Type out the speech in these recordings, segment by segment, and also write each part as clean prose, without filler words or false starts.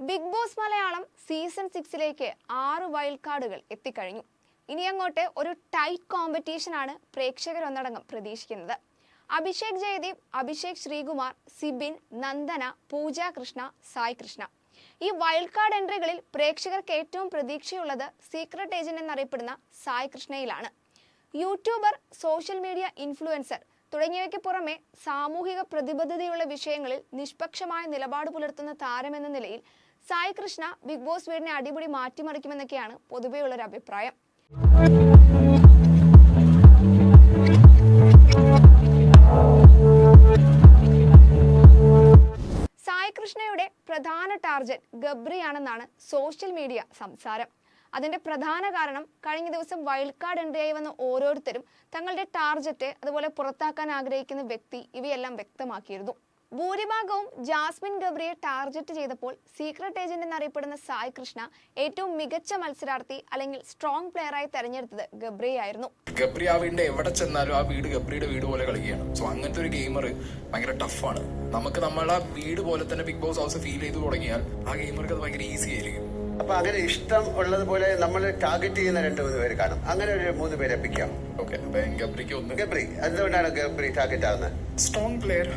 Big Boss Malayalam season 6ലേക്ക് 6 wild കാർഡുകൾ എത്തിക്കഴിഞ്ഞു. ഇനി അങ്ങോട്ട് ഒരു ടൈറ്റ് കോമ്പറ്റീഷനാണ് പ്രേക്ഷകർ ഒന്നടങ്കം പ്രതീക്ഷിക്കുന്നത്. അഭിഷേക് ജയദീപ്, അഭിഷേക് ശ്രീകുമാർ, സിബിൻ, നന്ദന, പൂജ കൃഷ്ണ, സായി കൃഷ്ണ. ഈ വൈൽഡ് കാർഡ് എൻട്രികളിൽ പ്രേക്ഷകർക്ക് ഏറ്റവും പ്രതീക്ഷയുള്ളത് സീക്രട്ട് ഏജന്റ് എന്നറിയപ്പെടുന്ന സായി കൃഷ്ണയിലാണ്. യൂട്യൂബർ, സോഷ്യൽ മീഡിയ ഇൻഫ്ലുവൻസർ തുടങ്ങിയവയ്ക്ക് പുറമെ സാമൂഹിക പ്രതിബദ്ധതയുള്ള വിഷയങ്ങളിൽ നിഷ്പക്ഷമായ നിലപാട് പുലർത്തുന്ന താരമെന്ന നിലയിൽ സായി കൃഷ്ണ ബിഗ് ബോസ് വീടിനെ അടിപൊളി മാറ്റിമറിക്കുമെന്നൊക്കെയാണ് പൊതുവെയുള്ളൊരു അഭിപ്രായം. സായി കൃഷ്ണയുടെ പ്രധാന ടാർഗറ്റ് ഗബ്രിയാണെന്നാണ് സോഷ്യൽ മീഡിയ സംസാരം. അതിന്റെ പ്രധാന കാരണം കഴിഞ്ഞ ദിവസം വൈൽഡ് കാർഡ് എൻട്രിയായി വന്ന ഓരോരുത്തരും തങ്ങളുടെ ടാർഗറ്റ്, അതുപോലെ പുറത്താക്കാൻ ആഗ്രഹിക്കുന്ന വ്യക്തി ഇവയെല്ലാം വ്യക്തമാക്കിയിരുന്നു. ഭൂരിഭാഗവും ജാസ്മിൻ ഗബ്രിയെ ടാർഗറ്റ് ചെയ്തപ്പോൾ സീക്രട്ട് ഏജന്റ് എന്നറിയപ്പെടുന്ന സായി കൃഷ്ണ ഏറ്റവും മികച്ച മത്സരാർത്ഥി അല്ലെങ്കിൽ സ്ട്രോങ് പ്ലെയറായി തെരഞ്ഞെടുത്തത് ഗബ്രിയായിരുന്നു. ഗബ്രി ആ വീടിന്റെ എവിടെ ചെന്നാലും ആ വീട് ഗബ്രിയുടെ വീട് പോലെ കളിക്കുകയാണ്. സോ അങ്ങനത്തെ ഒരു ഗെയിമർ ഭയങ്കര ടഫാണ്. നമുക്ക് നമ്മളെ വീട് പോലെ തന്നെ ബിഗ് ബോസ് ഹൗസ് ഫീൽ ചെയ്ത് തുടങ്ങിയാൽ ആ ഗെയിമർക്ക് അത് ഭയങ്കര ഈസി ആയിരിക്കും. അപ്പൊ അങ്ങനെ ഇഷ്ടം ഉള്ളതുപോലെ നമ്മൾ ടാർഗറ്റ് ചെയ്യുന്ന 2-3 പേര് കാണും. അങ്ങനെ ഒരു 3 പേരെ പിക്കാം. ഗബ്രി എന്തുകൊണ്ടാണ് ഗബ്രി ടാർഗറ്റ് ആകുന്നത്? Strong player.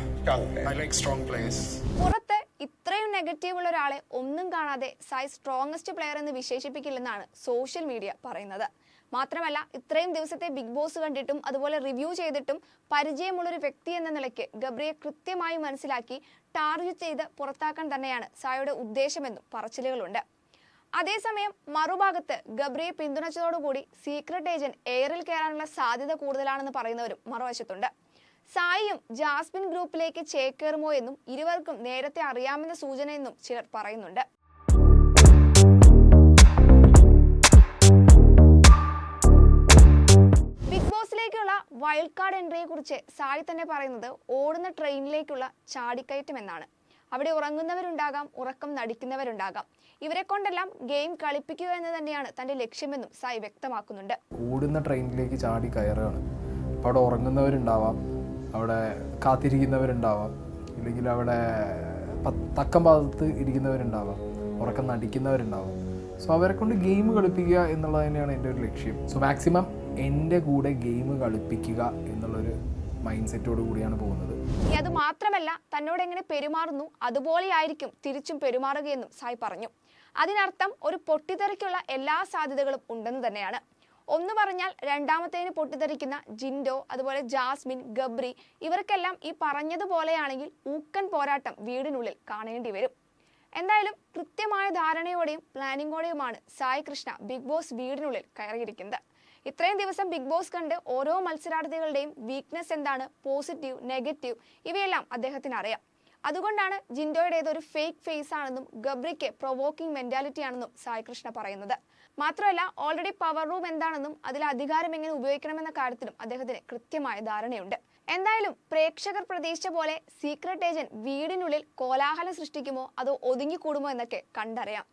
I like strong players. പുറത്ത് ഇത്രയും നെഗറ്റീവ് ഉള്ള ഒരാളെ ഒന്നും കാണാതെ സായി സ്ട്രോങ്ങസ്റ്റ് പ്ലെയർ എന്ന് വിശേഷിപ്പിക്കില്ലെന്നാണ് സോഷ്യൽ മീഡിയ പറയുന്നത്. മാത്രമല്ല, ഇത്രയും ദിവസത്തെ ബിഗ് ബോസ് കണ്ടിട്ടും അതുപോലെ റിവ്യൂ ചെയ്തിട്ടും പരിചയമുള്ളൊരു വ്യക്തി എന്ന നിലയ്ക്ക് ഗബ്രിയെ കൃത്യമായി മനസ്സിലാക്കി ടാർഗറ്റ് ചെയ്ത് പുറത്താക്കാൻ തന്നെയാണ് സായിയുടെ ഉദ്ദേശമെന്നും പറച്ചിലുകളുണ്ട്. അതേസമയം മറുഭാഗത്ത് ഗബ്രിയെ പിന്തുണച്ചതോടുകൂടി സീക്രട്ട് ഏജന്റ് എയറിൽ കയറാനുള്ള സാധ്യത കൂടുതലാണെന്ന് പറയുന്നവരും മറുവശത്തുണ്ട്. സായിയും ജാസ്മിൻ ഗ്രൂപ്പിലേക്ക് ചേക്കേറുമോ എന്നും ഇരുവർക്കും നേരത്തെ അറിയാമെന്ന സൂചനയെന്നും ചിലർ പറയുന്നുണ്ട്. ബിഗ് ബോസിലേക്കുള്ള വൈൽഡ് കാർഡ് എൻട്രിയെ കുറിച്ച് സായി തന്നെ പറയുന്നത് ഓടുന്ന ട്രെയിനിലേക്കുള്ള ചാടിക്കയറ്റം എന്നാണ്. അവിടെ ഉറങ്ങുന്നവരുണ്ടാകാം, ഉറക്കം നടിക്കുന്നവരുണ്ടാകാം. ഇവരെ കൊണ്ടെല്ലാം ഗെയിം കളിപ്പിക്കുക എന്ന് തന്നെയാണ് തന്റെ ലക്ഷ്യമെന്നും സായി വ്യക്തമാക്കുന്നുണ്ട്. ഓടുന്ന ട്രെയിനിലേക്ക് ചാടി കയറുകയാണ്. അപ്പോൾ അവിടെ ഉറങ്ങുന്നവരുണ്ടാവാം, അവിടെ കാത്തിരിക്കുന്നവരുണ്ടാവാം, ഇല്ലെങ്കിൽ അവിടെ തക്കം ഭാഗത്ത് ഇരിക്കുന്നവരുണ്ടാവാം, ഉറക്കം നടിക്കുന്നവരുണ്ടാവാം. സോ അവരെ കൊണ്ട് ഗെയിം കളിപ്പിക്കുക എന്നുള്ളത് തന്നെയാണ് എൻ്റെ ഒരു ലക്ഷ്യം. സോ മാക്സിമം എൻ്റെ കൂടെ ഗെയിം കളിപ്പിക്കുക എന്നുള്ളൊരു മൈൻഡ് സെറ്റോട് കൂടിയാണ് പോകുന്നത്. അത് മാത്രമല്ല, തന്നോട് എങ്ങനെ പെരുമാറുന്നു അതുപോലെ ആയിരിക്കും തിരിച്ചും പെരുമാറുകയെന്നും സായി പറഞ്ഞു. അതിനർത്ഥം ഒരു പൊട്ടിത്തെറിക്കുള്ള എല്ലാ സാധ്യതകളും ഉണ്ടെന്ന് തന്നെയാണ്. ഒന്ന് പറഞ്ഞാൽ രണ്ടാമത്തേന് പൊട്ടിത്തെറിക്കുന്ന ജിൻഡോ, അതുപോലെ ജാസ്മിൻ, ഗബ്രി ഇവർക്കെല്ലാം ഈ പറഞ്ഞതുപോലെയാണെങ്കിൽ ഊക്കൻ പോരാട്ടം വീടിനുള്ളിൽ കാണേണ്ടി വരും. എന്തായാലും കൃത്യമായ ധാരണയോടെയും പ്ലാനിങ്ങോടെയുമാണ് സായി കൃഷ്ണ ബിഗ് ബോസ് വീടിനുള്ളിൽ കയറിയിരിക്കുന്നത്. ഇത്രയും ദിവസം ബിഗ് ബോസ് കണ്ട് ഓരോ മത്സരാർത്ഥികളുടെയും വീക്ക്നെസ് എന്താണ്, പോസിറ്റീവ്, നെഗറ്റീവ് ഇവയെല്ലാം അദ്ദേഹത്തിന് അറിയാം. അതുകൊണ്ടാണ് ജിൻഡോയുടെ ഏതൊരു ഫേക്ക് ഫേസ് ആണെന്നും ഗബ്രിക്ക് പ്രൊവോക്കിംഗ് മെന്റാലിറ്റി ആണെന്നും സായി കൃഷ്ണ പറയുന്നത്. മാത്രമല്ല, ഓൾറെഡി പവർ റൂം എന്താണെന്നും അതിൽ അധികാരം എങ്ങനെ ഉപയോഗിക്കണമെന്ന കാര്യത്തിലും അദ്ദേഹത്തിന് കൃത്യമായ ധാരണയുണ്ട്. എന്തായാലും പ്രേക്ഷകർ പ്രതീക്ഷിച്ച പോലെ സീക്രട്ട് ഏജന്റ് വീടിനുള്ളിൽ കോലാഹലം സൃഷ്ടിക്കുമോ അതോ ഒതുങ്ങിക്കൂടുമോ എന്നൊക്കെ കണ്ടറിയാം.